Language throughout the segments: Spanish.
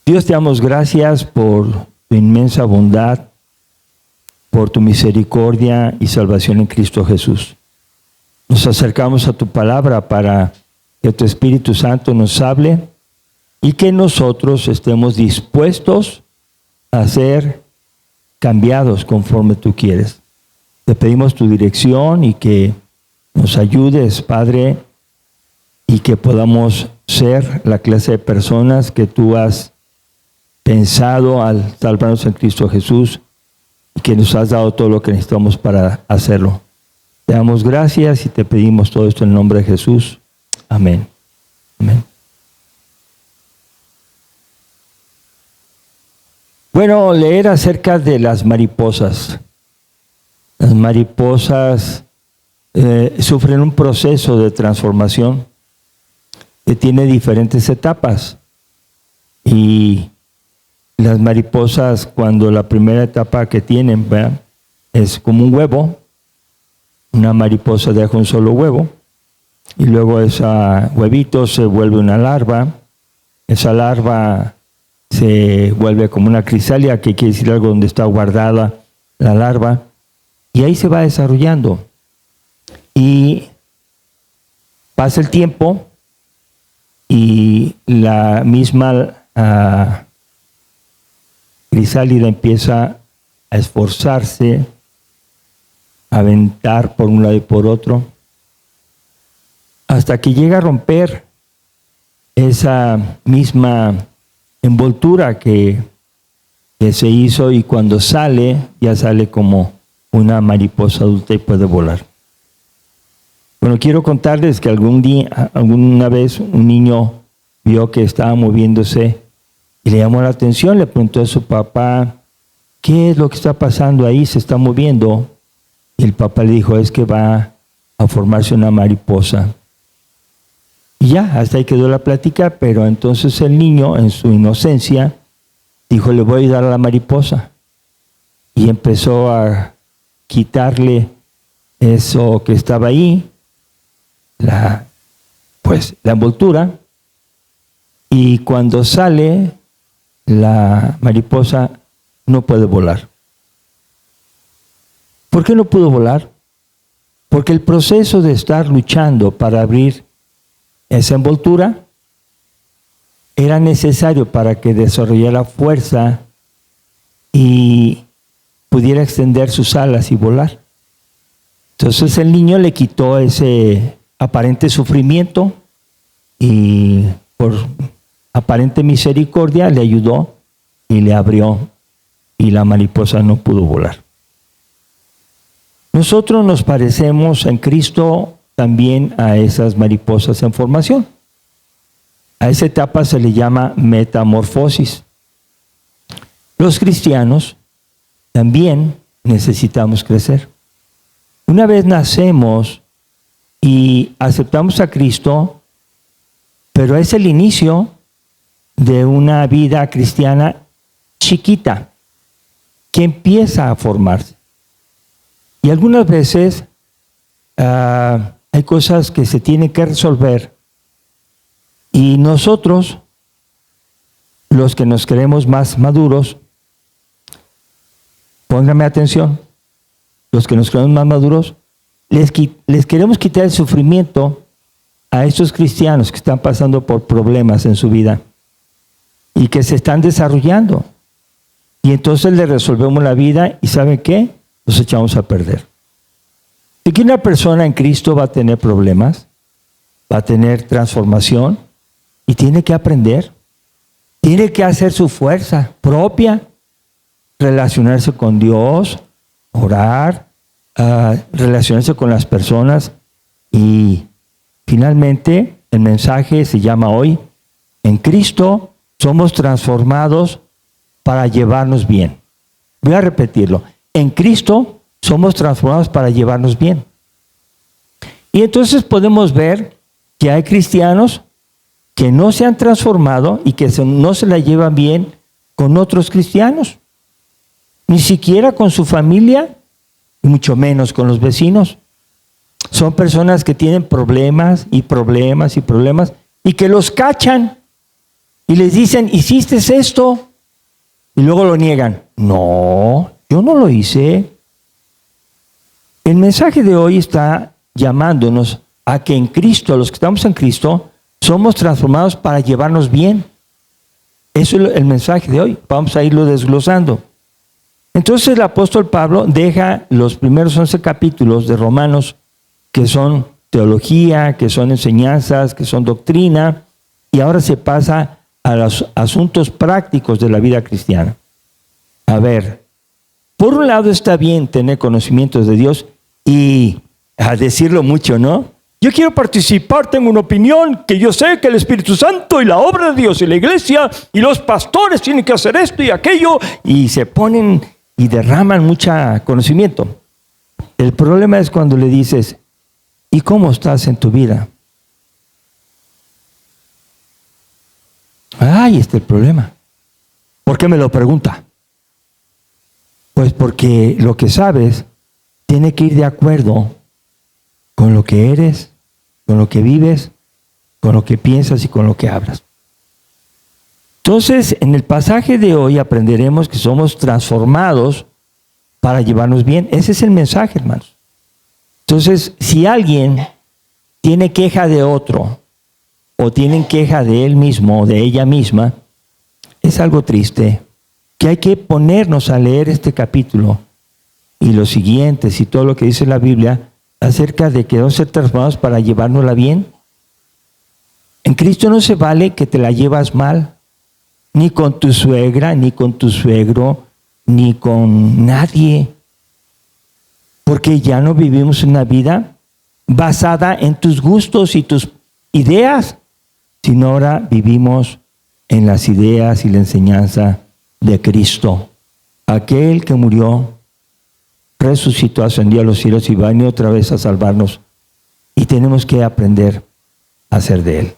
Dios, te damos gracias por tu inmensa bondad, por tu misericordia y salvación en Cristo Jesús. Nos acercamos a tu palabra para que tu Espíritu Santo nos hable y que nosotros estemos dispuestos a ser cambiados conforme tú quieres. Te pedimos tu dirección y que nos ayudes, Padre, y que podamos ser la clase de personas que tú has pensado al salvarnos en Cristo Jesús y que nos has dado todo lo que necesitamos para hacerlo. Te damos gracias y te pedimos todo esto en el nombre de Jesús. Amén. Amén. Bueno, leer acerca de las mariposas. Las mariposas sufren un proceso de transformación que tiene diferentes etapas. Y las mariposas, cuando la primera etapa que tienen, ¿verdad?, es como un huevo. Una mariposa deja un solo huevo y luego ese huevito se vuelve una larva. Esa larva se vuelve como una crisálida, que quiere decir algo donde está guardada la larva, y ahí se va desarrollando. Y pasa el tiempo y la misma crisálida empieza a esforzarse, a aventar por un lado y por otro, hasta que llega a romper esa misma envoltura que se hizo, y cuando sale, ya sale como una mariposa adulta y puede volar. Bueno, quiero contarles que alguna vez un niño vio que estaba moviéndose y le llamó la atención, le preguntó a su papá, ¿qué es lo que está pasando ahí? Se está moviendo. Y el papá le dijo, es que va a formarse una mariposa. Y ya, hasta ahí quedó la plática, pero entonces el niño, en su inocencia, dijo, le voy a ayudar a la mariposa. Y empezó a quitarle eso que estaba ahí, la envoltura, y cuando sale, la mariposa no puede volar. ¿Por qué no pudo volar? Porque el proceso de estar luchando para abrir esa envoltura era necesario para que desarrollara fuerza y pudiera extender sus alas y volar. Entonces el niño le quitó ese aparente sufrimiento y por aparente misericordia le ayudó y le abrió, y la mariposa no pudo volar. Nosotros nos parecemos en Cristo también a esas mariposas en formación. A esa etapa se le llama metamorfosis. Los cristianos también necesitamos crecer. Una vez nacemos y aceptamos a Cristo, pero es el inicio de una vida cristiana chiquita que empieza a formarse. Y algunas veces hay cosas que se tienen que resolver, y nosotros, los que nos creemos más maduros, pónganme atención, los que nos creemos más maduros, les queremos quitar el sufrimiento a estos cristianos que están pasando por problemas en su vida y que se están desarrollando. Y entonces les resolvemos la vida y ¿saben qué? Los echamos a perder. Si que una persona en Cristo va a tener problemas, va a tener transformación y tiene que aprender, tiene que hacer su fuerza propia, relacionarse con Dios, orar, relacionarse con las personas, y finalmente el mensaje se llama hoy, en Cristo somos transformados para llevarnos bien. Voy a repetirlo. En Cristo somos transformados para llevarnos bien. Y entonces podemos ver que hay cristianos que no se han transformado y que no se la llevan bien con otros cristianos, ni siquiera con su familia, y mucho menos con los vecinos. Son personas que tienen problemas y problemas y problemas y que los cachan y les dicen, ¿hiciste esto? Y luego lo niegan. No, yo no lo hice. El mensaje de hoy está llamándonos a que en Cristo, los que estamos en Cristo, somos transformados para llevarnos bien. Eso es el mensaje de hoy. Vamos a irlo desglosando. Entonces el apóstol Pablo deja los primeros 11 capítulos de Romanos, que son teología, que son enseñanzas, que son doctrina, y ahora se pasa a los asuntos prácticos de la vida cristiana. A ver, por un lado está bien tener conocimientos de Dios y a decirlo mucho, ¿no? Yo quiero participar, tengo una opinión, que yo sé que el Espíritu Santo y la obra de Dios y la iglesia y los pastores tienen que hacer esto y aquello, y se ponen y derraman mucho conocimiento. El problema es cuando le dices, ¿y cómo estás en tu vida? Ahí está el problema. ¿Por qué me lo pregunta? Pues porque lo que sabes tiene que ir de acuerdo con lo que eres, con lo que vives, con lo que piensas y con lo que hablas. Entonces, en el pasaje de hoy aprenderemos que somos transformados para llevarnos bien. Ese es el mensaje, hermanos. Entonces, si alguien tiene queja de otro, o tienen queja de él mismo o de ella misma, es algo triste, que hay que ponernos a leer este capítulo y los siguientes y todo lo que dice la Biblia acerca de que debemos ser transformados para llevárnosla bien. En Cristo no se vale que te la llevas mal, ni con tu suegra, ni con tu suegro, ni con nadie, porque ya no vivimos una vida basada en tus gustos y tus ideas, sino ahora vivimos en las ideas y la enseñanza de Cristo, aquel que murió, resucitó, ascendió a los cielos y va a venir otra vez a salvarnos, y tenemos que aprender a ser de Él.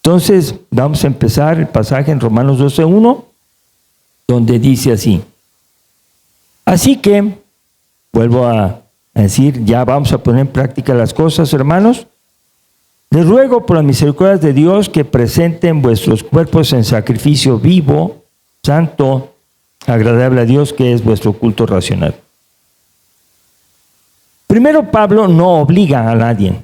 Entonces, vamos a empezar el pasaje en Romanos 12:1, donde dice así. Así que, vuelvo a decir, ya vamos a poner en práctica las cosas, hermanos. Les ruego por las misericordias de Dios que presenten vuestros cuerpos en sacrificio vivo, santo, agradable a Dios, que es vuestro culto racional. Primero, Pablo no obliga a nadie.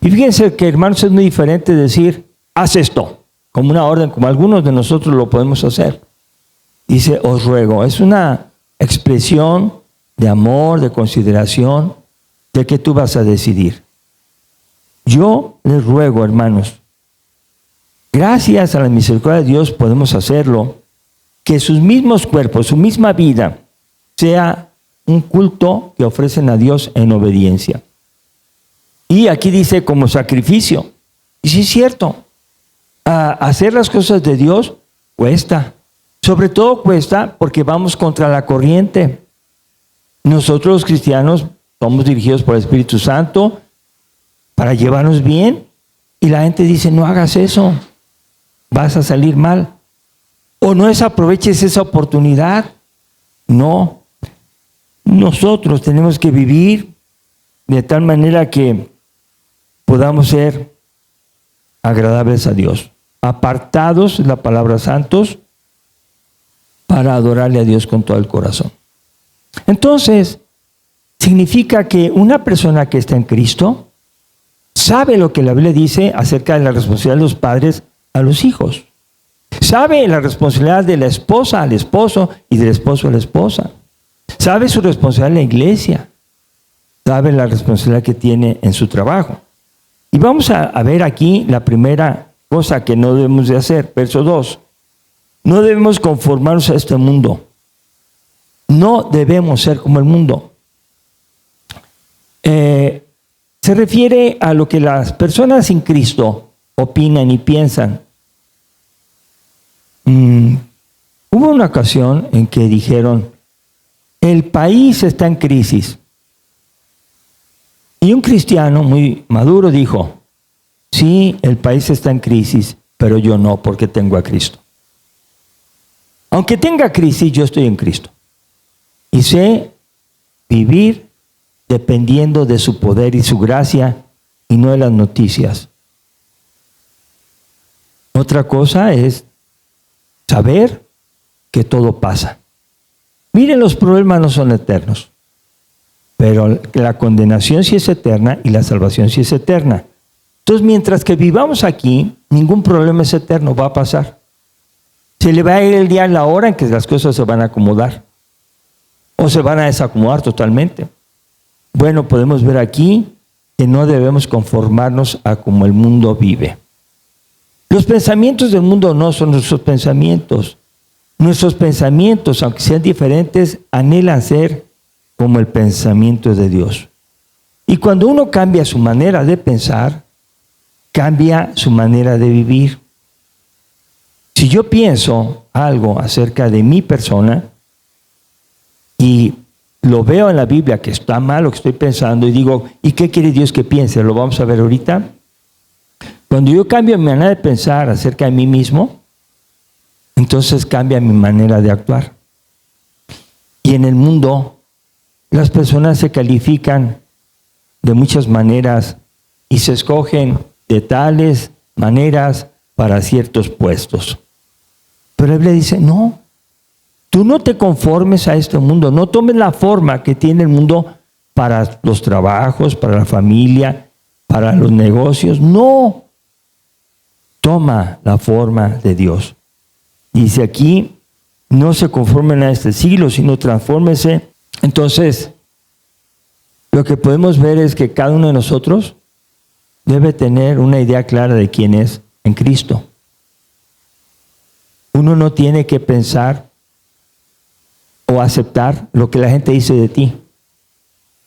Y fíjense que, hermanos, es muy diferente decir, haz esto, como una orden, como algunos de nosotros lo podemos hacer. Dice, os ruego. Es una expresión de amor, de consideración, de que tú vas a decidir. Yo les ruego, hermanos, gracias a la misericordia de Dios podemos hacerlo, que sus mismos cuerpos, su misma vida, sea un culto que ofrecen a Dios en obediencia. Y aquí dice como sacrificio. Y sí es cierto, hacer las cosas de Dios cuesta. Sobre todo cuesta porque vamos contra la corriente. Nosotros los cristianos somos dirigidos por el Espíritu Santo para llevarnos bien, y la gente dice, no hagas eso, vas a salir mal, o no desaproveches esa oportunidad. No, nosotros tenemos que vivir de tal manera que podamos ser agradables a Dios, apartados, la palabra santos, para adorarle a Dios con todo el corazón. Entonces, significa que una persona que está en Cristo sabe lo que la Biblia dice acerca de la responsabilidad de los padres a los hijos. Sabe la responsabilidad de la esposa al esposo y del esposo a la esposa. Sabe su responsabilidad en la iglesia. Sabe la responsabilidad que tiene en su trabajo. Y vamos a ver aquí la primera cosa que no debemos de hacer. Verso 2. No debemos conformarnos a este mundo. No debemos ser como el mundo. Se refiere a lo que las personas sin Cristo opinan y piensan. Hubo una ocasión en que dijeron, el país está en crisis. Y un cristiano muy maduro dijo, sí, el país está en crisis, pero yo no, porque tengo a Cristo. Aunque tenga crisis, yo estoy en Cristo. Y sé vivir dependiendo de su poder y su gracia y no de las noticias. Otra cosa es saber que todo pasa. Miren, los problemas no son eternos, pero la condenación sí es eterna y la salvación sí es eterna. Entonces, mientras que vivamos aquí, ningún problema es eterno, va a pasar. Se le va a ir el día y la hora en que las cosas se van a acomodar o se van a desacomodar totalmente. Bueno, podemos ver aquí que no debemos conformarnos a como el mundo vive. Los pensamientos del mundo no son nuestros pensamientos. Nuestros pensamientos, aunque sean diferentes, anhelan ser como el pensamiento de Dios. Y cuando uno cambia su manera de pensar, cambia su manera de vivir. Si yo pienso algo acerca de mi persona y lo veo en la Biblia que está mal lo que estoy pensando y digo, ¿y qué quiere Dios que piense? Lo vamos a ver ahorita. Cuando yo cambio mi manera de pensar acerca de mí mismo, entonces cambia mi manera de actuar. Y en el mundo, las personas se califican de muchas maneras y se escogen de tales maneras para ciertos puestos. Pero la Biblia dice, no, tú no te conformes a este mundo, no tomes la forma que tiene el mundo para los trabajos, para la familia, para los negocios. No, toma la forma de Dios. Dice aquí, no se conformen a este siglo, sino transfórmense. Entonces, lo que podemos ver es que cada uno de nosotros debe tener una idea clara de quién es en Cristo. Uno no tiene que pensar o aceptar lo que la gente dice de ti.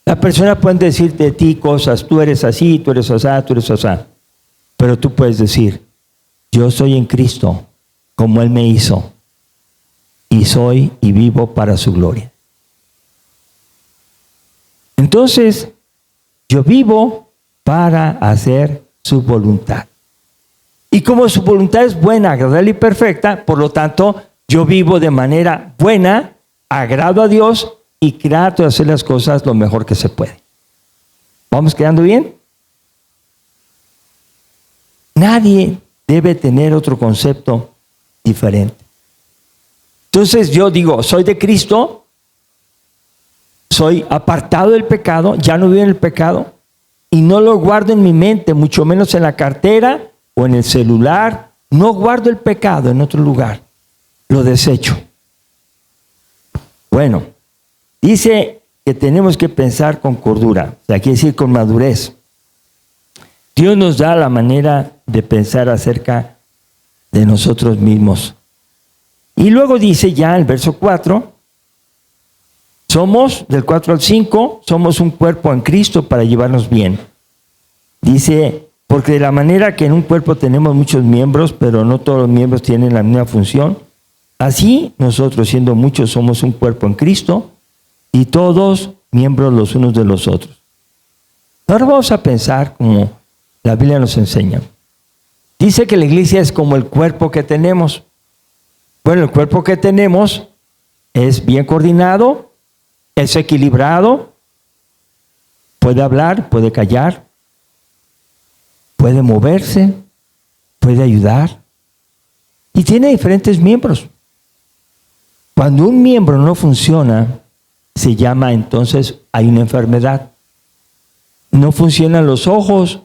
La persona puede decir de ti cosas, tú eres así, tú eres asá, tú eres asá. Pero tú puedes decir, yo soy en Cristo, como Él me hizo, y soy y vivo para su gloria. Entonces, yo vivo para hacer su voluntad. Y como su voluntad es buena, agradable y perfecta, por lo tanto, yo vivo de manera buena, agrado a Dios y trato de hacer las cosas lo mejor que se puede. ¿Vamos quedando bien? Nadie debe tener otro concepto diferente. Entonces yo digo, soy de Cristo, soy apartado del pecado, ya no vivo en el pecado y no lo guardo en mi mente, mucho menos en la cartera o en el celular. No guardo el pecado en otro lugar, lo desecho. Bueno, dice que tenemos que pensar con cordura, o sea, quiere decir con madurez. Dios nos da la manera de pensar acerca de nosotros mismos. Y luego dice ya el verso 4, somos, del 4 al 5, somos un cuerpo en Cristo para llevarnos bien. Dice, porque de la manera que en un cuerpo tenemos muchos miembros, pero no todos los miembros tienen la misma función, así nosotros, siendo muchos, somos un cuerpo en Cristo y todos miembros los unos de los otros. Ahora vamos a pensar como la Biblia nos enseña. Dice que la iglesia es como el cuerpo que tenemos. Bueno, el cuerpo que tenemos es bien coordinado, es equilibrado, puede hablar, puede callar, puede moverse, puede ayudar y tiene diferentes miembros. Cuando un miembro no funciona, se llama entonces hay una enfermedad. No funcionan los ojos,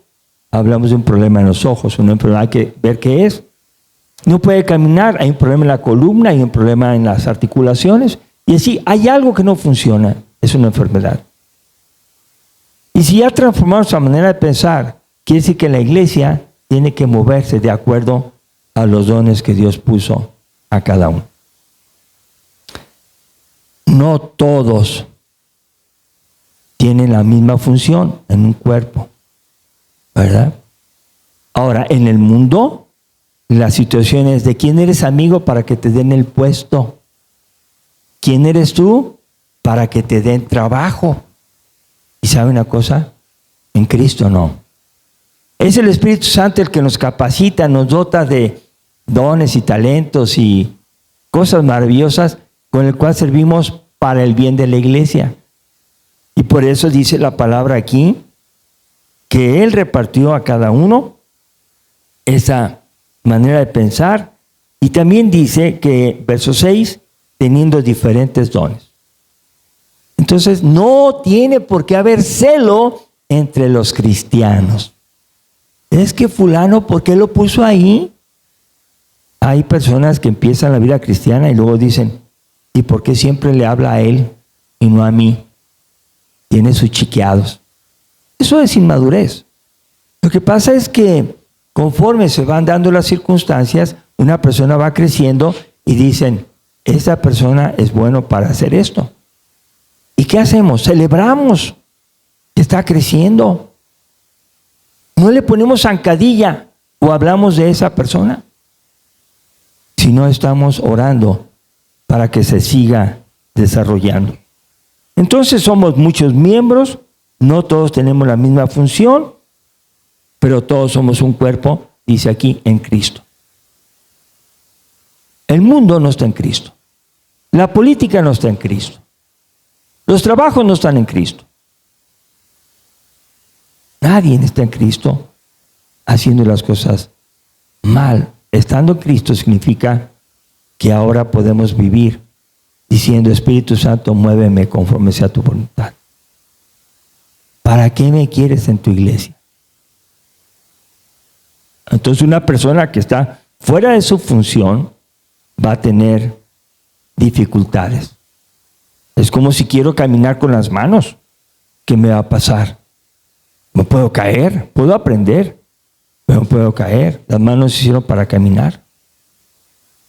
hablamos de un problema en los ojos, una enfermedad, hay que ver qué es. No puede caminar, hay un problema en la columna, hay un problema en las articulaciones, y así hay algo que no funciona, es una enfermedad. Y si ya transformamos la manera de pensar, quiere decir que la iglesia tiene que moverse de acuerdo a los dones que Dios puso a cada uno. No todos tienen la misma función en un cuerpo, ¿verdad? Ahora, en el mundo, la situación es de quién eres amigo para que te den el puesto. ¿Quién eres tú para que te den trabajo? ¿Y sabe una cosa? En Cristo no. Es el Espíritu Santo el que nos capacita, nos dota de dones y talentos y cosas maravillosas con el cual servimos para el bien de la iglesia. Y por eso dice la palabra aquí que Él repartió a cada uno esa manera de pensar Y también dice que, verso 6, teniendo diferentes dones. Entonces, no tiene por qué haber celo entre los cristianos. Es que fulano, ¿por qué lo puso ahí? Hay personas que empiezan la vida cristiana y luego dicen, ¿y por qué siempre le habla a él y no a mí? Tiene sus chiqueados. Eso es inmadurez. Lo que pasa es que conforme se van dando las circunstancias, una persona va creciendo y dicen, esa persona es bueno para hacer esto. ¿Y qué hacemos? Celebramos que está creciendo. No le ponemos zancadilla o hablamos de esa persona, si no estamos orando para que se siga desarrollando. Entonces somos muchos miembros, no todos tenemos la misma función, pero todos somos un cuerpo, dice aquí, en Cristo. El mundo no está en Cristo. La política no está en Cristo. Los trabajos no están en Cristo. Nadie está en Cristo haciendo las cosas mal. Estando en Cristo significa que ahora podemos vivir diciendo, Espíritu Santo, muéveme conforme sea tu voluntad. ¿Para qué me quieres en tu iglesia? Entonces una persona que está fuera de su función va a tener dificultades. Es como si quiero caminar con las manos. ¿Qué me va a pasar? Me puedo caer, puedo aprender, pero puedo caer. Las manos se hicieron para caminar.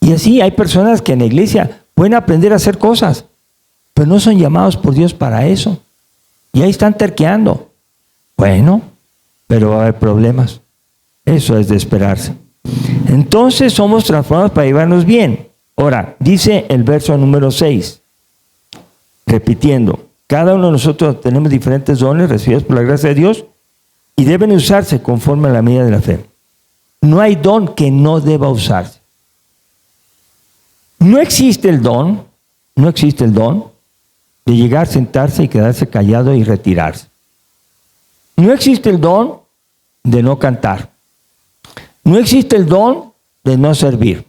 Y así hay personas que en la iglesia pueden aprender a hacer cosas, pero no son llamados por Dios para eso. Y ahí están terqueando. Bueno, pero va a haber problemas. Eso es de esperarse. Entonces somos transformados para llevarnos bien. Ahora, dice el verso número 6, repitiendo, cada uno de nosotros tenemos diferentes dones recibidos por la gracia de Dios y deben usarse conforme a la medida de la fe. No hay don que no deba usarse. No existe el don de llegar, sentarse y quedarse callado y retirarse. No existe el don de no cantar. No existe el don de no servir.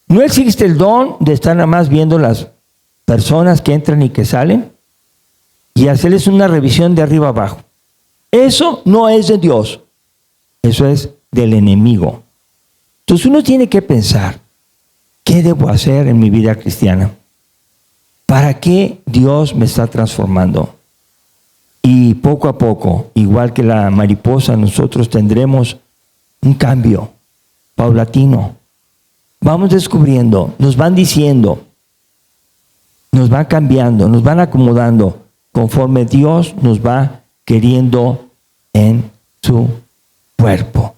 No existe el don de estar nada más viendo las personas que entran y que salen y hacerles una revisión de arriba abajo. Eso no es de Dios. Eso es del enemigo. Entonces uno tiene que pensar, ¿qué debo hacer en mi vida cristiana? ¿Para qué Dios me está transformando? Y poco a poco, igual que la mariposa, nosotros tendremos un cambio paulatino. Vamos descubriendo, nos van diciendo, nos van cambiando, nos van acomodando conforme Dios nos va queriendo en su cuerpo.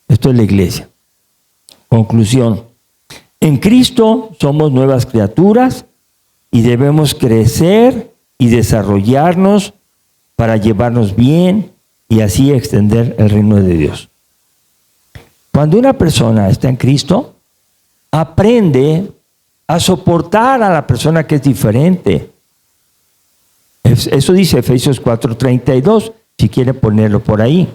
Esto es la iglesia. Conclusión. En Cristo somos nuevas criaturas y debemos crecer y desarrollarnos para llevarnos bien y así extender el reino de Dios. Cuando una persona está en Cristo, aprende a soportar a la persona que es diferente. Eso dice Efesios 4:32, si quiere ponerlo por ahí.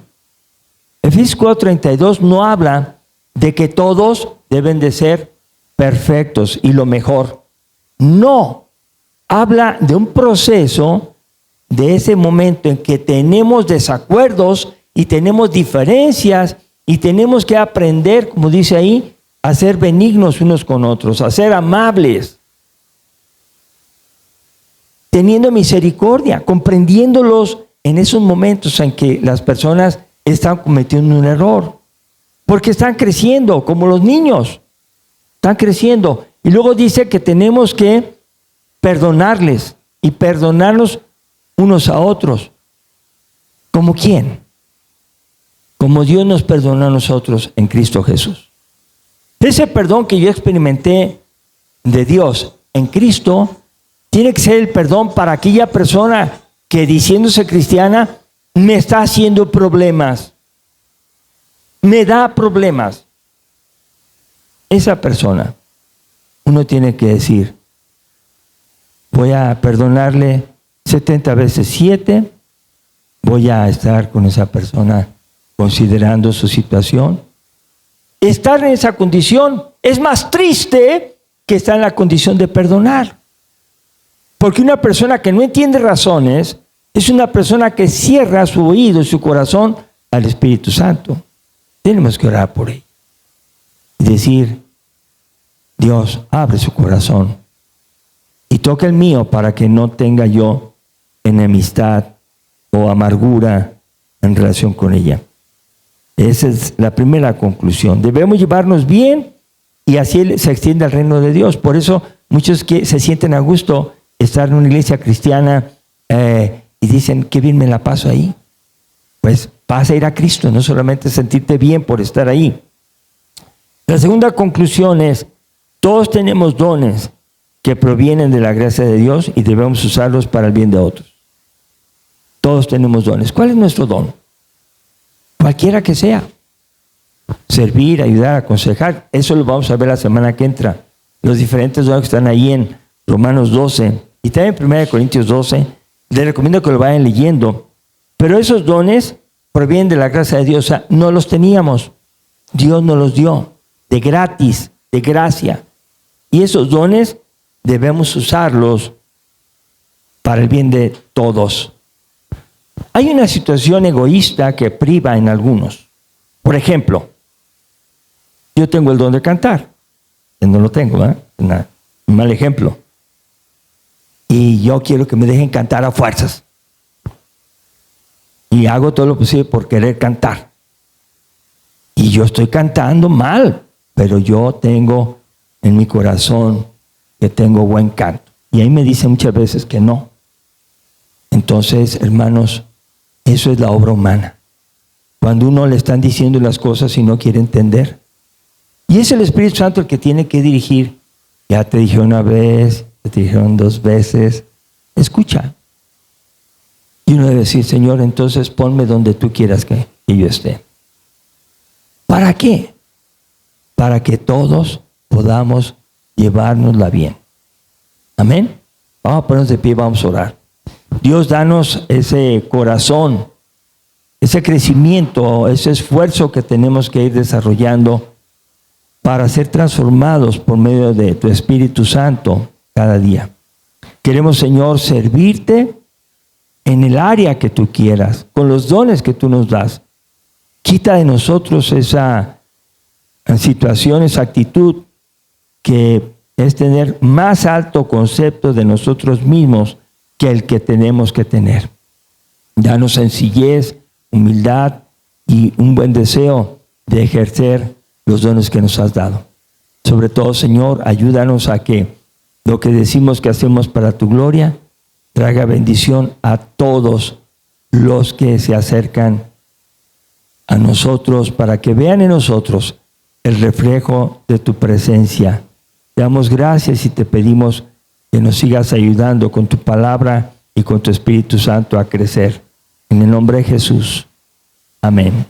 Efesios 4:32 no habla de que todos deben de ser perfectos y lo mejor. No, habla de un proceso, de ese momento en que tenemos desacuerdos y tenemos diferencias y tenemos que aprender, como dice ahí, a ser benignos unos con otros, a ser amables, teniendo misericordia, comprendiéndolos en esos momentos en que las personas están cometiendo un error, porque están creciendo como los niños, están creciendo. Y luego dice que tenemos que perdonarles y perdonarnos unos a otros. ¿Como quién? Como Dios nos perdonó a nosotros en Cristo Jesús. Ese perdón que yo experimenté de Dios en Cristo tiene que ser el perdón para aquella persona que, diciéndose cristiana, me está haciendo problemas, me da problemas. Esa persona, uno tiene que decir, voy a perdonarle 70 veces 7, voy a estar con esa persona considerando su situación estar en esa condición es más triste que estar en la condición de perdonar. Porque una persona que no entiende razones es una persona que cierra su oído y su corazón al Espíritu Santo. Tenemos que orar por él y decir: Dios, abre su corazón y toca el mío para que no tenga yo enemistad o amargura en relación con ella. Esa es la primera conclusión. Debemos llevarnos bien y así se extiende el reino de Dios. Por eso muchos que se sienten a gusto estar en una iglesia cristiana y dicen: qué bien me la paso ahí. Pues vas a ir a Cristo, no solamente sentirte bien por estar ahí. La segunda conclusión es: todos tenemos dones que provienen de la gracia de Dios y debemos usarlos para el bien de otros. Todos tenemos dones. ¿Cuál es nuestro don? Cualquiera que sea. Servir, ayudar, aconsejar. Eso lo vamos a ver la semana que entra. Los diferentes dones que están ahí en Romanos 12 y también en 1 Corintios 12. Les recomiendo que lo vayan leyendo. Pero esos dones provienen de la gracia de Dios. O sea, no los teníamos. Dios nos los dio de gratis, de gracia. Y esos dones debemos usarlos para el bien de todos. Hay una situación egoísta que priva en algunos. Por ejemplo, yo tengo el don de cantar. Yo no lo tengo, ¿eh? Un mal ejemplo. Y yo quiero que me dejen cantar a fuerzas. Y hago todo lo posible por querer cantar. Y yo estoy cantando mal, pero yo tengo en mi corazón que tengo buen canto. Y ahí me dicen muchas veces que no. Entonces, hermanos, eso es la obra humana. Cuando uno le están diciendo las cosas y no quiere entender. Y es el Espíritu Santo el que tiene que dirigir. Ya te dije una vez, te dijeron 2 veces. Escucha. Y uno debe decir: Señor, entonces ponme donde tú quieras que yo esté. ¿Para qué? Para que todos podamos llevárnosla bien. Amén. Vamos a ponernos de pie, vamos a orar. Dios, danos ese corazón, ese crecimiento, ese esfuerzo que tenemos que ir desarrollando para ser transformados por medio de tu Espíritu Santo cada día. Queremos, Señor, servirte en el área que tú quieras, con los dones que tú nos das. Quita de nosotros esa situación, esa actitud que es tener más alto concepto de nosotros mismos que el que tenemos que tener. Danos sencillez, humildad y un buen deseo de ejercer los dones que nos has dado. Sobre todo, Señor, ayúdanos a que lo que decimos que hacemos para tu gloria traiga bendición a todos los que se acercan a nosotros, para que vean en nosotros el reflejo de tu presencia. Te damos gracias y te pedimos que nos sigas ayudando con tu palabra y con tu Espíritu Santo a crecer. En el nombre de Jesús. Amén.